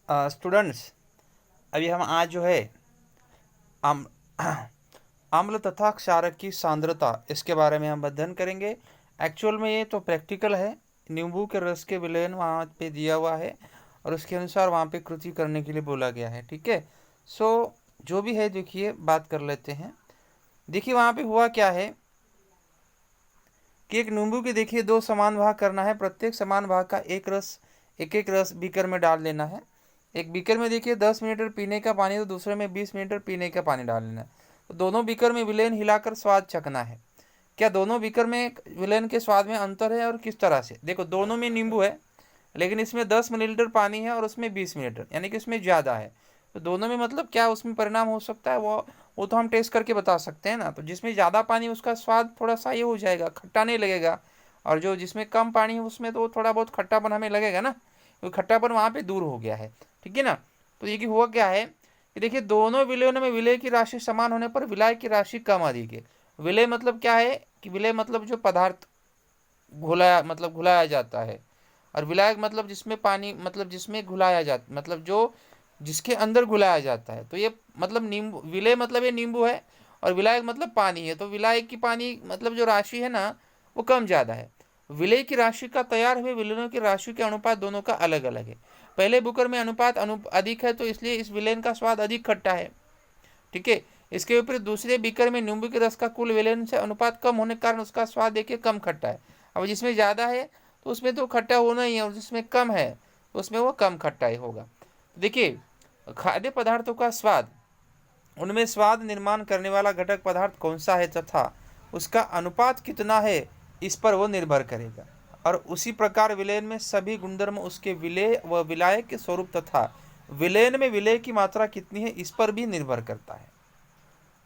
Students, अभी हम आज जो है आम अम्ल तथा क्षारक की सांद्रता इसके बारे में हम अध्ययन करेंगे। एक्चुअल में ये तो प्रैक्टिकल है। नींबू के रस के विलयन वहाँ पे दिया हुआ है और उसके अनुसार वहाँ पे कृति करने के लिए बोला गया है। ठीक है, सो जो भी है देखिए बात कर लेते हैं। देखिए वहाँ पे हुआ क्या है कि एक नींबू के देखिए दो समान भाग करना है। प्रत्येक समान भाग का एक एक रस बीकर में डाल लेना है। एक बीकर में देखिए 10 मिलीलीटर पीने का पानी, तो दूसरे में 20 मिलीलीटर पीने का पानी डाल लेना है। तो दोनों बीकर में विलयन हिलाकर स्वाद चखना है। क्या दोनों बीकर में विलयन के स्वाद में अंतर है और किस तरह से? देखो, दोनों में नींबू है लेकिन इसमें 10 मिलीलीटर पानी है और उसमें 20 मिलीलीटर, यानी कि इसमें ज़्यादा है। तो दोनों में मतलब क्या उसमें परिणाम हो सकता है, वो तो हम टेस्ट करके बता सकते हैं ना। तो जिसमें ज़्यादा पानी उसका स्वाद थोड़ा सा ये हो जाएगा, खट्टा नहीं लगेगा। और जो जिसमें कम पानी है उसमें तो थोड़ा बहुत खट्टापन हमें लगेगा ना, क्योंकि खट्टापन वहाँ पे दूर हो गया है। ठीक है ना। तो ये कि हुआ क्या है कि देखिए दोनों विलयनों में विलय की राशि समान होने पर विलय की राशि कम अधिक है। विलय मतलब क्या है कि विलय मतलब जो पदार्थ घुलाया जाता है, और विलायक मतलब जिसमें पानी, मतलब जिसमें घुलाया जाता, मतलब जो जिसके अंदर घुलाया जाता है। तो ये मतलब नींबू, विलय मतलब ये नींबू है और विलायक मतलब पानी है। तो विलायक की पानी मतलब जो राशि है ना, वो कम ज़्यादा है। विलय की राशि का तैयार हुए विलयनों की राशि के अनुपात दोनों का अलग अलग है। पहले बुकर में अनुपात अधिक है, तो इसलिए इस विलयन का स्वाद अधिक खट्टा है। ठीक है। इसके विपरीत दूसरे बीकर में नींबू के रस का कुल विलयन से अनुपात कम होने के कारण उसका स्वाद देखिए कम खट्टा है। अब जिसमें ज़्यादा है तो उसमें तो खट्टा होना ही है, और जिसमें कम है तो उसमें वो कम खट्टा ही होगा। देखिए, खाद्य पदार्थों का स्वाद, उनमें स्वाद निर्माण करने वाला घटक पदार्थ कौन सा है तथा उसका अनुपात कितना है, इस पर वो निर्भर करेगा। और उसी प्रकार विलयन में सभी गुणधर्म उसके विलय व विलायक के स्वरूप तथा विलयन में विलय की मात्रा कितनी है, इस पर भी निर्भर करता है।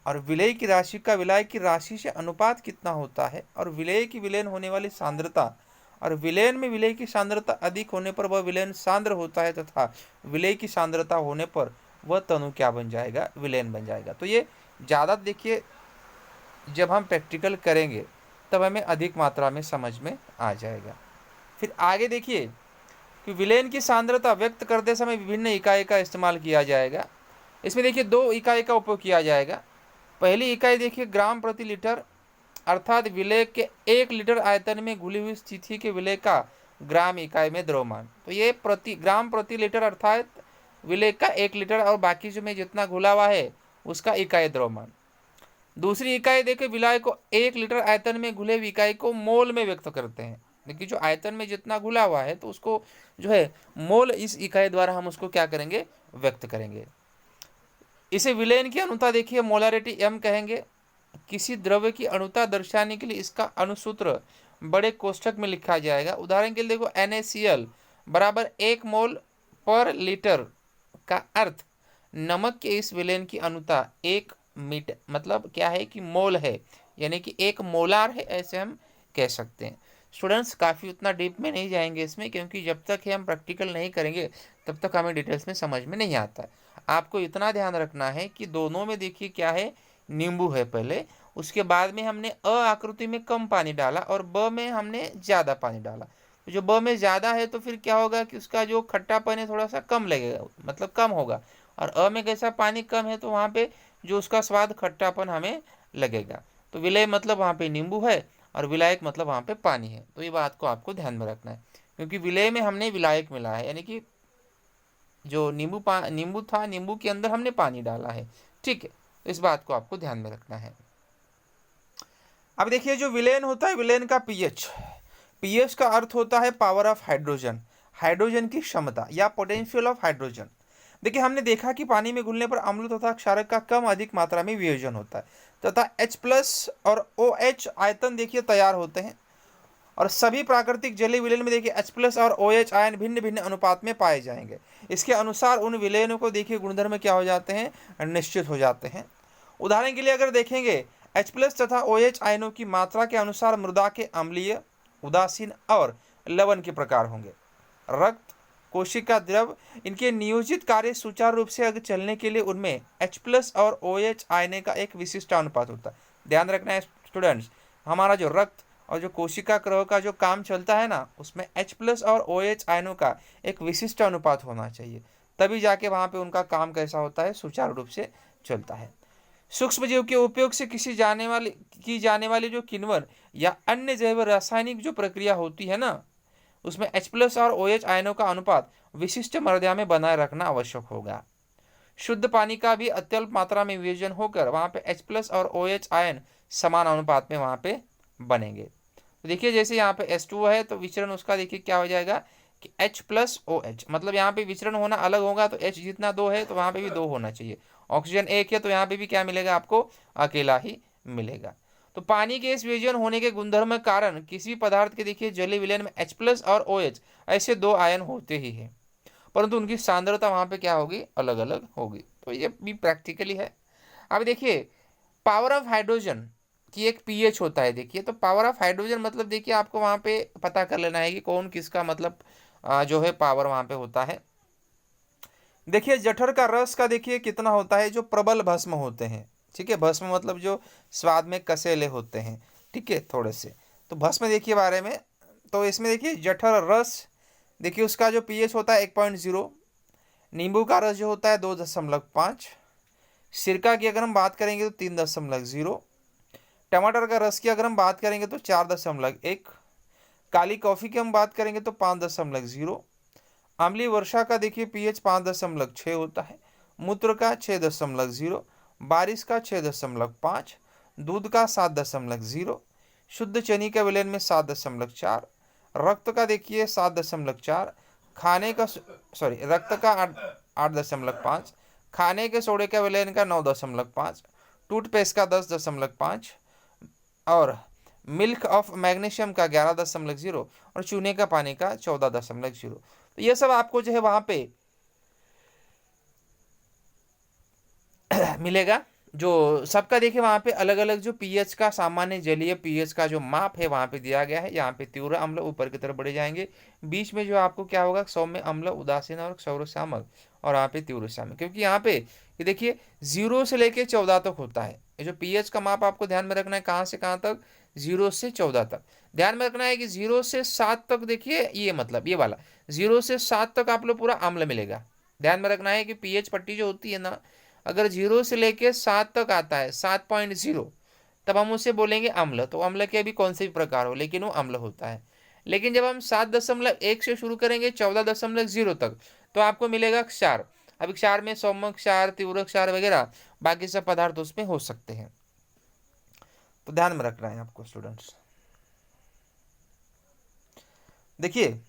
और विलय की राशि का विलय की राशि से अनुपात कितना होता है, और विलय की विलयन होने वाली सांद्रता, और विलयन में विलय की सांद्रता अधिक होने पर वह विलयन सांद्र होता है तथा विलय की सांद्रता होने पर वह तनु क्या बन जाएगा, विलयन बन जाएगा। तो ये ज़्यादा देखिए जब हम प्रैक्टिकल करेंगे तब हमें अधिक मात्रा में समझ में आ जाएगा। फिर आगे देखिए कि विलयन की सांद्रता व्यक्त करते समय विभिन्न इकाई का इस्तेमाल किया जाएगा। इसमें देखिए दो इकाई का उपयोग किया जाएगा। पहली इकाई देखिए ग्राम प्रति लीटर, अर्थात विलय के 1 लीटर आयतन में घुली हुई स्थिति के विलय का ग्राम इकाई में द्रव्यमान। तो ये ग्राम प्रति लीटर अर्थात विलय का 1 लीटर और बाकी जो में जितना घुला हुआ है उसका इकाई द्रव्यमान। दूसरी इकाई देखिए विलय को 1 लीटर आयतन में घुले हुई इकाई को मोल में व्यक्त करते हैं। देखिए जो आयतन में जितना घुला हुआ है तो उसको जो है मोल, इस इकाई द्वारा हम उसको क्या करेंगे, व्यक्त करेंगे। इसे विलयन की अणुता देखिए मोलारिटी एम कहेंगे। किसी द्रव्य की अणुता दर्शाने के लिए इसका अणुसूत्र बड़े कोष्ठक में लिखा जाएगा। उदाहरण के लिए देखो NaCl बराबर 1 मोल पर लीटर का अर्थ नमक के इस विलयन की अणुता 1 मीटर, मतलब क्या है कि मोल है, यानी कि 1 मोलार है, ऐसे हम कह सकते हैं। स्टूडेंट्स काफ़ी उतना डीप में नहीं जाएंगे इसमें, क्योंकि जब तक हम प्रैक्टिकल नहीं करेंगे तब तक हमें डिटेल्स में समझ में नहीं आता है। आपको इतना ध्यान रखना है कि दोनों में देखिए क्या है, नींबू है पहले, उसके बाद में हमने अ आकृति में कम पानी डाला और ब में हमने ज़्यादा पानी डाला। तो जो ब में ज़्यादा है तो फिर क्या होगा कि उसका जो खट्टापन है थोड़ा सा कम लगेगा, मतलब कम होगा। और अ में कैसा पानी कम है तो वहाँ पे जो उसका स्वाद खट्टापन हमें लगेगा। तो विलय मतलब वहाँ पे नींबू है और विलायक मतलब वहाँ पे पानी है। तो ये बात को आपको ध्यान में रखना है, क्योंकि विलय में हमने विलायक मिला है, यानी कि जो नींबू था, नींबू के अंदर हमने पानी डाला है। ठीक है, तो इस बात को आपको ध्यान में रखना है। अब देखिए जो विलयन होता है, विलयन का पीएच, पीएच का अर्थ होता है पावर ऑफ हाइड्रोजन, हाइड्रोजन की क्षमता या पोटेंशियल ऑफ हाइड्रोजन। देखिए हमने देखा कि पानी में घुलने पर अम्ल तथा क्षारक का कम अधिक मात्रा में वियोजन होता है तथा H+ और OH आयतन देखिए तैयार होते हैं। और सभी प्राकृतिक जलीय विलयन में देखिए H+ और OH आयन भिन्न भिन्न अनुपात में पाए जाएंगे। इसके अनुसार उन विलयनों को देखिए गुणधर्म क्या हो जाते हैं, निश्चित हो जाते हैं। उदाहरण के लिए अगर देखेंगे H+ तथा OH आयनों की मात्रा के अनुसार मृदा के अम्लीय, उदासीन और लवण के प्रकार होंगे। रक्त, कोशिका द्रव, इनके नियोजित कार्य सुचारू रूप से अगर चलने के लिए उनमें H+ और OH आयन का एक विशिष्ट अनुपात होता है। ध्यान रखना है स्टूडेंट्स, हमारा जो रक्त और जो कोशिका क्रय का जो काम चलता है ना, उसमें H+ और OH आयनों का एक विशिष्ट अनुपात होना चाहिए, तभी जाके वहाँ पे उनका काम कैसा होता है, सुचारू रूप से चलता है। सूक्ष्म जीव के उपयोग से की जाने वाली जो किण्वन या अन्य जैव रासायनिक जो प्रक्रिया होती है ना, उसमें H+ और OH आयनों का अनुपात विशिष्ट मर्यादा में बनाए रखना आवश्यक होगा। शुद्ध पानी का भी अत्यल्प मात्रा में वियोजन होकर वहाँ पे H+ और OH आयन समान अनुपात में वहाँ पे बनेंगे। तो देखिए जैसे यहाँ पे H2O है तो विचरण उसका देखिए क्या हो जाएगा कि H+OH, मतलब यहाँ पे विचरण होना अलग होगा, तो H जितना 2 है तो वहाँ पे भी 2 होना चाहिए। ऑक्सीजन 1 है तो यहाँ पे भी क्या मिलेगा आपको, अकेला ही मिलेगा। तो पानी के इस वियोजन होने के गुणधर्म के कारण किसी भी पदार्थ के देखिए जलीय विलयन में H+ और OH ऐसे 2 आयन होते ही हैं, परंतु उनकी सांद्रता वहाँ पे क्या होगी, अलग अलग होगी। तो ये भी प्रैक्टिकली है। अब देखिए पावर ऑफ हाइड्रोजन की एक पीएच होता है। देखिए तो पावर ऑफ हाइड्रोजन मतलब देखिए आपको वहाँ पे पता कर लेना है कि कौन किसका मतलब जो है पावर वहाँ पे होता है। देखिए जठर का रस का देखिए कितना होता है, जो प्रबल भस्म होते हैं, ठीक है, भस्म मतलब जो स्वाद में कसेले होते हैं, ठीक है, थोड़े से। तो भस्म देखिए बारे में, तो इसमें देखिए जठर रस देखिए उसका जो पीएच होता है 1.0, नींबू का रस जो होता है 2.5, सिरका की अगर हम बात करेंगे तो 3.0, टमाटर का रस की अगर हम बात करेंगे तो 4.1, काली कॉफ़ी की हम बात करेंगे तो 5.0, आम्लीय वर्षा का देखिए पीएच 5.6 होता है, मूत्र का 6.0, बारिश का 6.5, दूध का 7.0, शुद्ध चनी का विलयन में 7.4, रक्त का देखिए 7.4, खाने का रक्त का 8.5, खाने के सोडे का विलयन का 9.5, टूथपेस्ट का 10.5 और मिल्क ऑफ मैग्नीशियम का 11.0 और चूने का पानी का 14.0। तो ये सब आपको जो है वहां पे मिलेगा। जो सबका देखिए वहाँ पे अलग अलग जो पीएच का सामान्य जलीय पीएच का जो माप है वहाँ पे दिया गया है। यहाँ पे तीव्र अम्ल ऊपर की तरफ बढ़े जाएंगे, बीच में जो आपको क्या होगा, सौम्य अम्ल, उदासीन और क्षौर शामक, और यहाँ पे तीव्र शामक। क्योंकि यहाँ पे ये देखिए 0 से लेके 14 तक होता है। ये जो पीएच का माप आपको ध्यान में रखना है, कहाँ से कहाँ तक, 0 से 14 तक। ध्यान में रखना है कि 0 से 7 तक देखिए, ये मतलब ये वाला 0 से 7 तक आप लोग पूरा अम्ल मिलेगा। ध्यान में रखना है कि पीएच पट्टी जो होती है ना, अगर 0 से लेके 7 तक आता है, 7.0, तब हम उसे बोलेंगे अम्ल। तो अम्ल के भी कौन से भी प्रकार हो, लेकिन वो अम्ल होता है। लेकिन जब हम 7.1 से शुरू करेंगे 14.0 तक, तो आपको मिलेगा क्षार। अब क्षार में सौम्य क्षार, तीव्र क्षार वगैरह बाकी सब पदार्थ उसमें हो सकते हैं। तो ध्यान में रखना है आपको स्टूडेंट्स। देखिए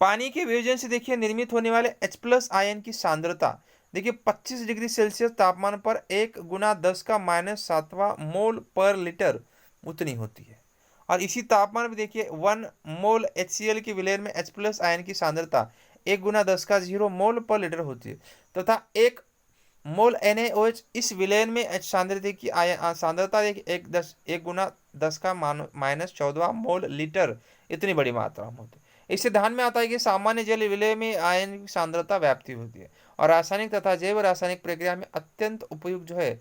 पानी के वियोजन से देखिए निर्मित होने वाले H+ आयन की सांद्रता देखिए 25 डिग्री सेल्सियस तापमान पर 1 गुना 10 का -7वां मोल पर लीटर उतनी होती है। और इसी तापमान पर देखिए 1 मोल HCl के विलयन में H+ आयन की सांद्रता 1 गुना 10 का 0 मोल पर लीटर होती है, तथा 1 मोल NaOH इस विलयन में सांद्रता की सांद्रता देखिए 1 गुना 10 का -14वां मोल लीटर, इतनी बड़ी मात्रा में होती है। इससे ध्यान में आता है कि सामान्य जल विलय में आयन की सांद्रता व्याप्ति होती है और रासायनिक तथा जैव रासायनिक प्रक्रिया में अत्यंत उपयुक्त जो है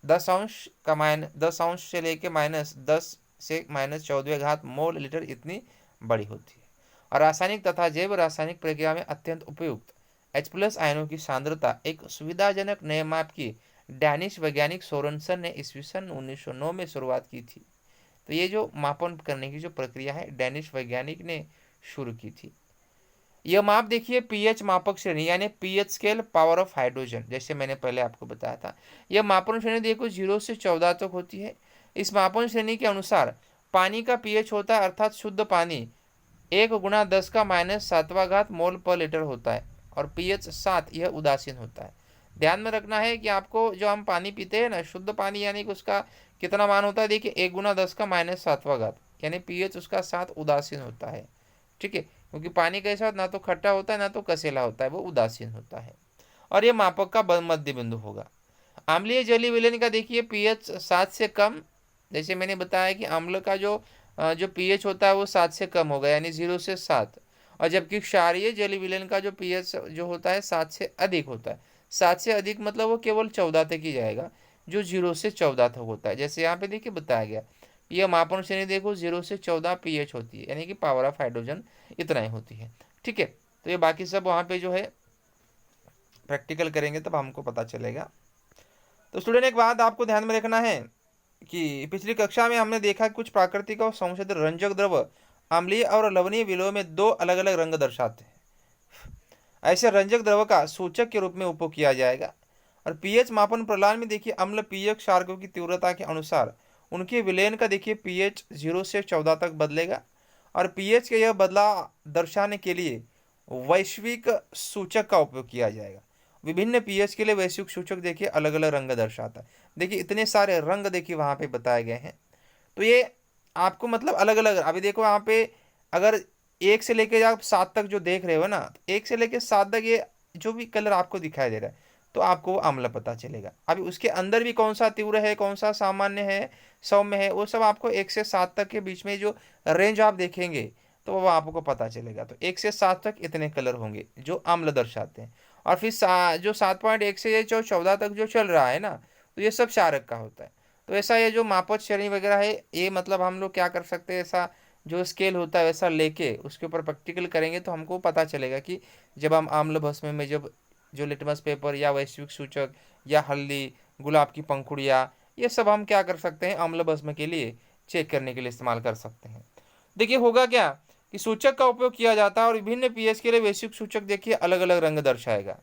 10 से लेके -10 से -14 मोल लीटर इतनी बड़ी होती है। और रासायनिक तथा जैव रासायनिक प्रक्रिया में अत्यंत उपयुक्त H+ आयनों की सांद्रता एक सुविधाजनक नए माप की डैनिश वैज्ञानिक सोरेनसन ने ईस्वी सन 1909 में शुरुआत की थी। तो ये जो मापन करने की जो प्रक्रिया है डैनिश वैज्ञानिक ने शुरू की थी। यह माप देखिए पीएच मापक श्रेणी यानी pH scale power of hydrogen, जैसे मैंने पहले आपको बताया था। यह मापन श्रेणी देखो 0 से 14 तक होती है। इस मापन श्रेणी के अनुसार पानी का पीएच होता है, अर्थात शुद्ध पानी 1 गुना 10 का -7वां मोल पर लीटर होता है और पीएच 7 यह उदासीन होता है। ध्यान में रखना है कि आपको जो हम पानी पीते हैं ना, शुद्ध पानी यानी कि उसका कितना मान होता है, देखिए 1 गुना 10 का -7वां, यानी पीएच उसका 7 उदासीन होता है। ठीक है, क्योंकि पानी कैसा होता है, ना तो खट्टा होता है ना तो कसेला होता है, वो उदासीन होता है। और ये मापक का मध्य बिंदु होगा। अम्लीय जलीय विलयन का देखिए पीएच 7 से कम, जैसे मैंने बताया कि अम्ल का जो पीएच होता है वो 7 से कम होगा, यानी 0 से 7। और जबकि क्षारीय जलीय विलयन का जो पीएच जो होता है 7 से अधिक होता है। 7 से अधिक मतलब वो केवल 14 तक ही जाएगा, जो 0 से 14 तक होता है। जैसे यहाँ पे देखिए बताया गया यह मापन श्रेणी देखो 0 से 14 pH होती है, यानी कि पावर ऑफ हाइड्रोजन इतना ही होती है। ठीक है, तो ये बाकी सब वहाँ पे जो है प्रैक्टिकल करेंगे तब हमको पता चलेगा। तो स्टूडेंट एक बात आपको ध्यान में रखना है कि पिछली कक्षा में हमने देखा कि कुछ प्राकृतिक और संशोधित रंजक द्रव अम्लीय और लवणीय विलोय में दो अलग अलग रंग दर्शाते हैं। ऐसे रंजक द्रव का सूचक के रूप में उपयोग किया जाएगा। और पीएच मापन प्रणाली में देखिए अम्ल पीएच क्षारकों की तीव्रता के अनुसार उनके विलयन का देखिए पीएच 0 से 14 तक बदलेगा। और पीएच के यह बदलाव दर्शाने के लिए वैश्विक सूचक का उपयोग किया जाएगा। विभिन्न पीएच के लिए वैश्विक सूचक देखिए अलग अलग रंग दर्शाता है। देखिए इतने सारे रंग देखिए वहाँ पे बताए गए हैं। तो ये आपको मतलब अलग अलग, अभी देखो यहाँ पे अगर 1 से लेके आप 7 तक जो देख रहे हो ना, 1 से लेके 7 तक ये जो भी कलर आपको दिखाई दे रहा है तो आपको वो अम्ल पता चलेगा। अभी उसके अंदर भी कौन सा तीव्र है, कौन सा सामान्य है, सौम्य है, वो सब आपको 1 से 7 तक के बीच में जो रेंज आप देखेंगे तो वो आपको पता चलेगा। तो 1 से 7 तक इतने कलर होंगे जो अम्ल दर्शाते हैं। और फिर जो 7.1 से ये जो 14 तक जो चल रहा है ना, तो ये सब क्षारक का होता है। तो ऐसा ये जो मापद श्रेणी वगैरह है, ये मतलब हम लोग क्या कर सकते हैं, ऐसा जो स्केल होता है वैसा लेके उसके ऊपर प्रैक्टिकल करेंगे तो हमको पता चलेगा कि जब हम आम्ल भस्म में जब जो लिटमस पेपर या वैश्विक सूचक या हल्दी, गुलाब की पंखुड़ियाँ, ये सब हम क्या कर सकते हैं अम्ल भस्म के लिए चेक करने के लिए इस्तेमाल कर सकते हैं। देखिए होगा क्या कि सूचक का उपयोग किया जाता है और विभिन्न पीएच के लिए वैश्विक सूचक देखिए अलग अलग रंग दर्शाएगा।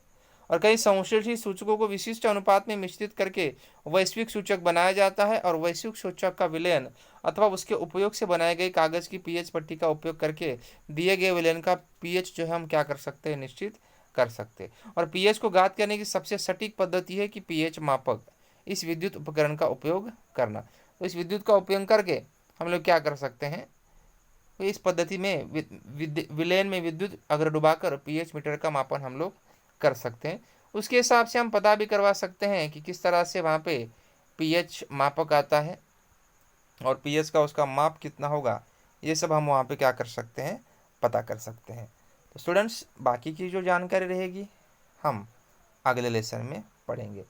और कई संश्लेषित सूचकों को विशिष्ट अनुपात में मिश्रित करके वैश्विक सूचक बनाया जाता है। और वैश्विक सूचक का विलयन अथवा उसके उपयोग से बनाए गए कागज की पीएच पट्टी का उपयोग करके दिए गए विलयन का पीएच जो है हम क्या कर सकते हैं, निश्चित कर सकते हैं। और पीएच को ज्ञात करने की सबसे सटीक पद्धति है कि पीएच मापक इस विद्युत उपकरण का उपयोग करना। तो इस विद्युत का उपयोग करके हम लोग क्या कर सकते हैं, तो इस पद्धति में विलयन में विद्युत अगर डुबाकर पीएच मीटर का मापन हम लोग कर सकते हैं। उसके हिसाब से हम पता भी करवा सकते हैं कि किस तरह से वहाँ पे पीएच मापक आता है और पीएच का उसका माप कितना होगा, ये सब हम वहाँ पे क्या कर सकते हैं, पता कर सकते हैं। तो स्टूडेंट्स बाकी की जो जानकारी रहेगी हम अगले लेसन में पढ़ेंगे।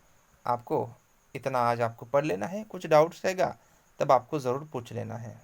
आपको इतना आज आपको पढ़ लेना है, कुछ डाउट्स रहेगा तब आपको ज़रूर पूछ लेना है।